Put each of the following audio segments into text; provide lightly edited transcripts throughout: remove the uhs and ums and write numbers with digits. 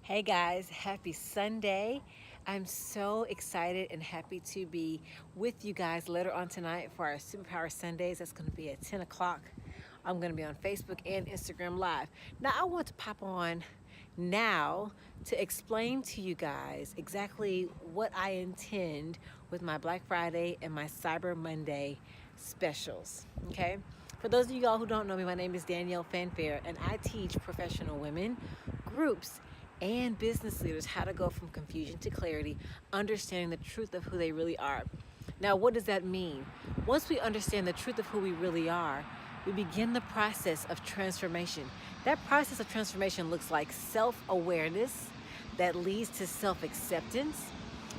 Hey guys, happy Sunday. I'm so excited and happy to be with you guys later on tonight for our Superpower Sundays. That's going to be at 10 o'clock. I'm going to be on Facebook and Instagram Live. Now, I want to pop on now to explain to you guys exactly what I intend with my Black Friday and my Cyber Monday specials. Okay? For those of you all who don't know me, my name is Danielle Fanfare, and I teach professional women, groups, and business leaders how to go from confusion to clarity, understanding the truth of who they really are. Now, what does that mean? Once we understand the truth of who we really are, we begin the process of transformation. That process of transformation looks like self-awareness that leads to self-acceptance,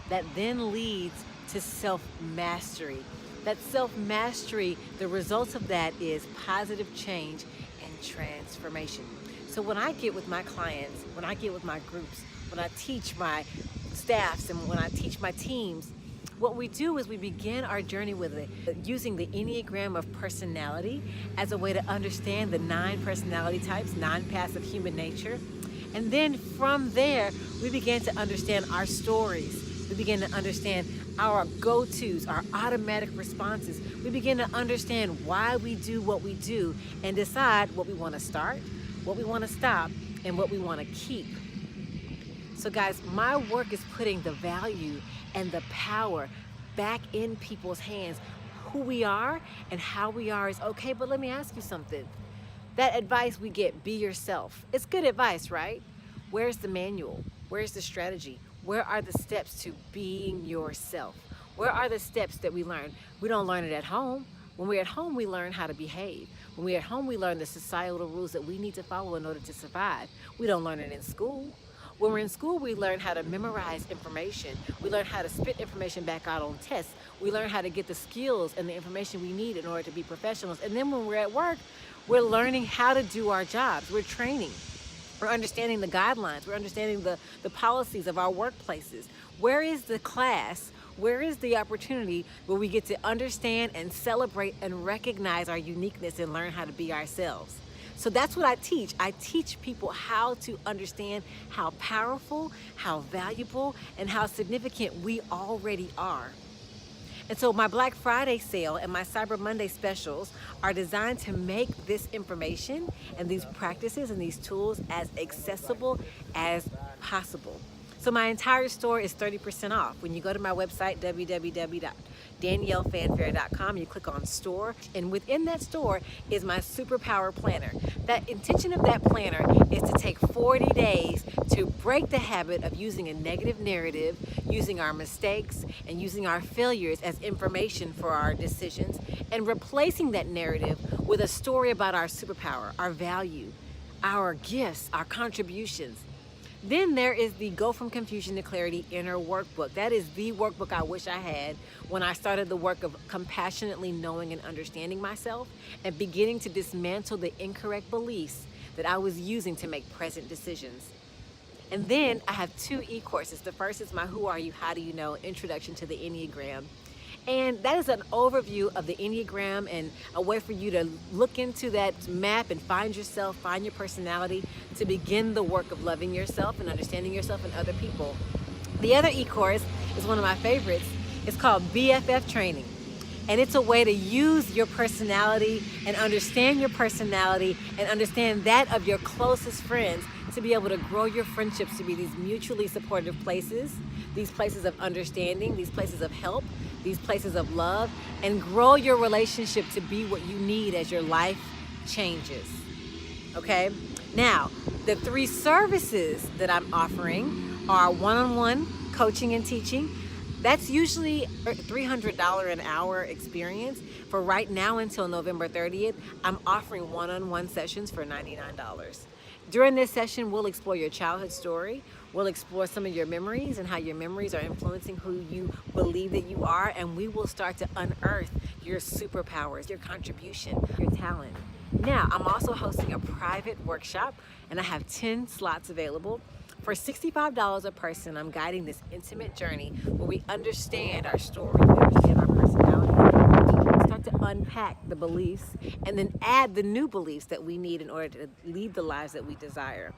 that then leads to self-mastery. That self-mastery, the result of that is positive change and transformation. So when I get with my clients, when I get with my groups, when I teach my staffs and when I teach my teams, what we do is we begin our journey with it using the Enneagram of personality as a way to understand the 9 personality types, 9 paths of human nature. And then from there, we begin to understand our stories. We begin to understand our go-tos, our automatic responses. We begin to understand why we do what we do and decide what we want to start, what we want to stop, and what we want to keep. So guys, my work is putting the value and the power back in people's hands. Who we are and how we are is okay, but let me ask you something. That advice we get, be yourself. It's good advice, right? Where's the manual? Where's the strategy? Where are the steps to being yourself? Where are the steps that we learn? We don't learn it at home. When we're at home, we learn how to behave. When we're at home, we learn the societal rules that we need to follow in order to survive. We don't learn it in school. When we're in school, we learn how to memorize information. We learn how to spit information back out on tests. We learn how to get the skills and the information we need in order to be professionals. And then when we're at work, we're learning how to do our jobs. We're training. We're understanding the guidelines. We're understanding the policies of our workplaces. Where is the class? Where is the opportunity where we get to understand and celebrate and recognize our uniqueness and learn how to be ourselves? So that's what I teach. I teach people how to understand how powerful, how valuable, and how significant we already are. And so my Black Friday sale and my Cyber Monday specials are designed to make this information and these practices and these tools as accessible as possible. So my entire store is 30% off. When you go to my website, www.daniellefanfare.com, you click on store, and within that store is my Superpower Planner. That intention of that planner is to take 40 days to break the habit of using a negative narrative, using our mistakes, and using our failures as information for our decisions, and replacing that narrative with a story about our superpower, our value, our gifts, our contributions. Then there is the Go From Confusion to Clarity Inner Workbook. That is the workbook I wish I had when I started the work of compassionately knowing and understanding myself and beginning to dismantle the incorrect beliefs that I was using to make present decisions. And then I have 2 e-courses. The first is my Who Are You, How Do You Know? Introduction to the Enneagram. And that is an overview of the Enneagram and a way for you to look into that map and find yourself, find your personality, to begin the work of loving yourself and understanding yourself and other people. The other e-course is one of my favorites. It's called BFF Training. And it's a way to use your personality and understand your personality and understand that of your closest friends to be able to grow your friendships to be these mutually supportive places, these places of understanding, these places of help, these places of love, and grow your relationship to be what you need as your life changes. Okay? Now, the 3 services that I'm offering are one-on-one coaching and teaching. That's usually a $300 an hour experience. For right now until November 30th, I'm offering one-on-one sessions for $99. During this session, we'll explore your childhood story. We'll explore some of your memories and how your memories are influencing who you believe that you are. And we will start to unearth your superpowers, your contribution, your talent. Now, I'm also hosting a private workshop, and I have 10 slots available. For $65 a person, I'm guiding this intimate journey where we understand our story, we understand our personality, we start to unpack the beliefs, and then add the new beliefs that we need in order to lead the lives that we desire.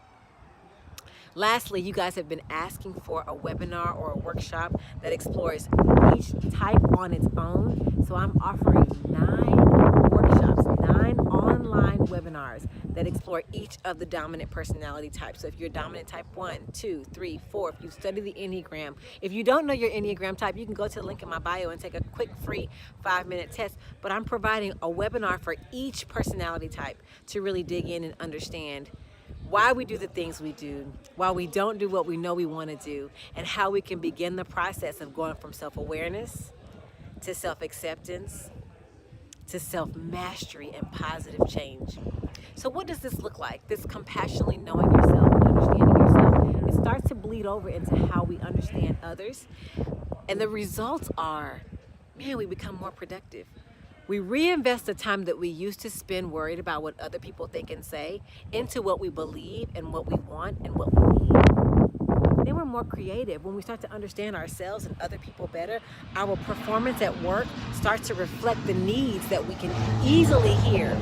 Lastly, you guys have been asking for a webinar or a workshop that explores each type on its own. So I'm offering 9 workshops, 9 online webinars that explore each of the dominant personality types. So if you're dominant type 1, 2, 3, 4, if you study the Enneagram, if you don't know your Enneagram type, you can go to the link in my bio and take a quick free 5-minute test. But I'm providing a webinar for each personality type to really dig in and understand why we do the things we do, why we don't do what we know we want to do, and how we can begin the process of going from self-awareness to self-acceptance to self-mastery and positive change. So what does this look like? This compassionately knowing yourself and understanding yourself. It starts to bleed over into how we understand others. And the results are, man, we become more productive. We reinvest the time that we used to spend worried about what other people think and say into what we believe and what we want and what we need. Then we're more creative. When we start to understand ourselves and other people better, our performance at work starts to reflect the needs that we can easily hear.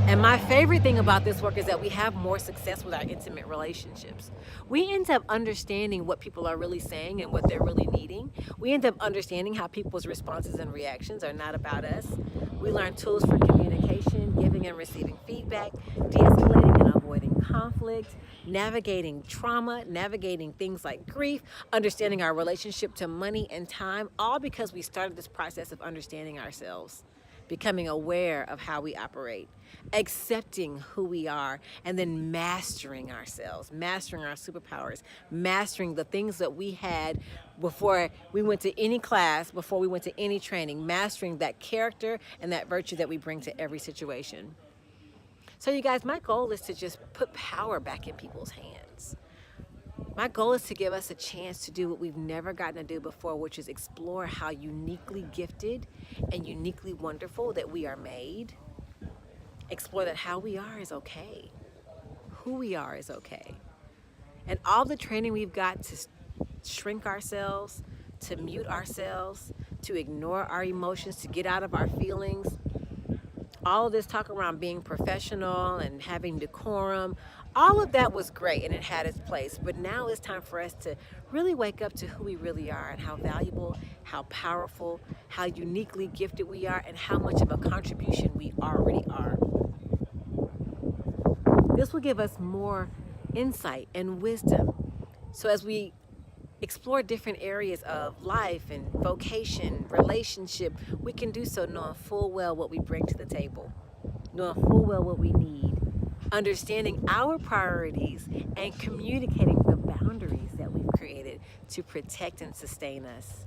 And my favorite thing about this work is that we have more success with our intimate relationships. We end up understanding what people are really saying and what they're really needing. We end up understanding how people's responses and reactions are not about us. We learn tools for communication, giving and receiving feedback, de-escalating and avoiding conflict, navigating trauma, navigating things like grief, understanding our relationship to money and time, all because we started this process of understanding ourselves, becoming aware of how we operate, accepting who we are, and then mastering ourselves, mastering our superpowers, mastering the things that we had before we went to any class, before we went to any training, mastering that character and that virtue that we bring to every situation. So you guys, my goal is to just put power back in people's hands. My goal is to give us a chance to do what we've never gotten to do before, which is explore how uniquely gifted and uniquely wonderful that we are made. Explore that how we are is okay. Who we are is okay. And all the training we've got to shrink ourselves, to mute ourselves, to ignore our emotions, to get out of our feelings, all of this talk around being professional and having decorum, all of that was great and it had its place. But now it's time for us to really wake up to who we really are and how valuable, how powerful, how uniquely gifted we are, and how much of a contribution we already are. This will give us more insight and wisdom. So as we explore different areas of life and vocation, relationship, we can do so knowing full well what we bring to the table, knowing full well what we need, understanding our priorities, and communicating the boundaries that we've created to protect and sustain us.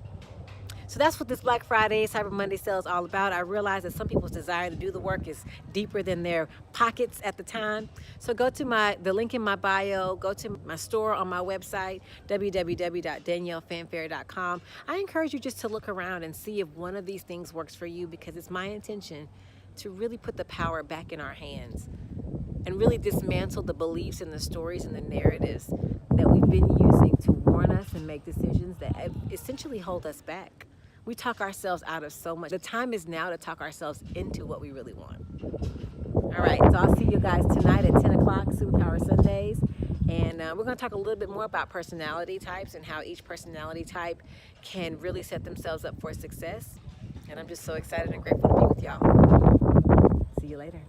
So that's what this Black Friday, Cyber Monday sale is all about. I realize that some people's desire to do the work is deeper than their pockets at the time. So go to the link in my bio, go to my store on my website, www.daniellefanfare.com. I encourage you just to look around and see if one of these things works for you, because it's my intention to really put the power back in our hands and really dismantle the beliefs and the stories and the narratives that we've been using to warn us and make decisions that essentially hold us back. We talk ourselves out of so much. The time is now to talk ourselves into what we really want. All right, so I'll see you guys tonight at 10 o'clock, Superpower Sundays. And we're going to talk a little bit more about personality types and how each personality type can really set themselves up for success. And I'm just so excited and grateful to be with y'all. See you later.